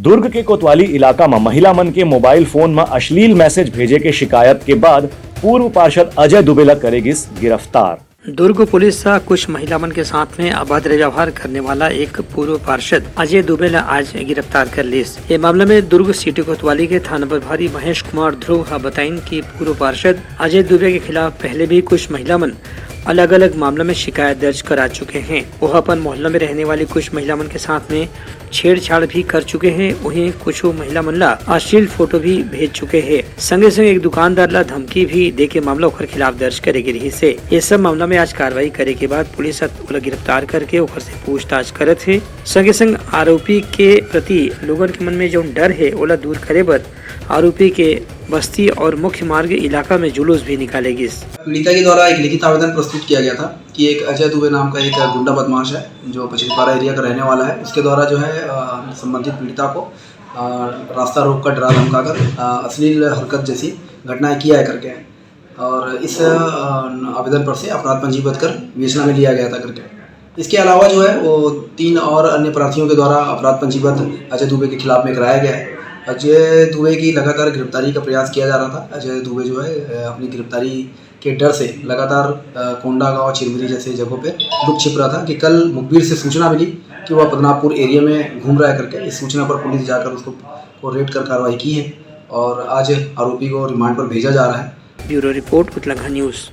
दुर्ग के कोतवाली इलाका में महिला मन के मोबाइल फोन में अश्लील मैसेज भेजे के शिकायत के बाद पूर्व पार्षद अजय दुबे करेगी गिरफ्तार। दुर्ग पुलिस कुछ महिला मन के साथ में अभद्र व्यवहार करने वाला एक पूर्व पार्षद अजय दुबे आज गिरफ्तार कर लिस। ये मामले में दुर्ग सिटी कोतवाली के थाना प्रभारी महेश कुमार ध्रुव बताइन कि पूर्व पार्षद अजय दुबे के खिलाफ पहले भी कुछ महिला मन अलग अलग मामलों में शिकायत दर्ज करा चुके हैं। वह अपन मोहल्ला में रहने वाली कुछ महिला मन के साथ में छेड़छाड़ भी कर चुके हैं। वहीं कुछ महिला मन ला अश्लील फोटो भी भेज चुके हैं। संगे संगे एक दुकानदार ला धमकी भी दे के मामला ओकर खिलाफ दर्ज करेगी रही से। ये सब मामला में आज कार्रवाई करे के बाद पुलिस ओला गिरफ्तार करके ओकर से पूछताछ करत है। संगे संग आरोपी के प्रति लोगन के मन में जो डर है ओला दूर करे बर आरोपी के बस्ती और मुख्य मार्ग इलाका में जुलूस भी निकालेगी। पीड़िता के द्वारा एक लिखित आवेदन प्रस्तुत किया गया था कि एक अजय दुबे नाम का एक गुंडा बदमाश है जो पचरीपारा एरिया का रहने वाला है। उसके द्वारा जो है संबंधित पीड़िता को रास्ता रोक कर डरा धमकाकर अश्लील हरकत जैसी घटनाएं किया है करके, और इस आवेदन पर से अपराध पंजीबद्ध कर विवेचना में लिया गया था करके। इसके अलावा जो है वो 3 और अन्य प्रार्थियों के द्वारा अपराध पंजीबद्ध अजय दुबे के खिलाफ में कराया गया है। अजय दुबे की लगातार गिरफ्तारी का प्रयास किया जा रहा था। अजय दुबे जो है अपनी गिरफ्तारी के डर से लगातार कोंडागांव, चिरमिरी जैसे जगहों पे लुक छिप रहा था कि कल मुखबिर से सूचना मिली कि वह पद्मनाभपुर एरिया में घूम रहा है करके। इस सूचना पर पुलिस जाकर उसको रेड कर कार्रवाई की है और आज आरोपी को रिमांड पर भेजा जा रहा है। ब्यूरो रिपोर्ट उतलंघा न्यूज़।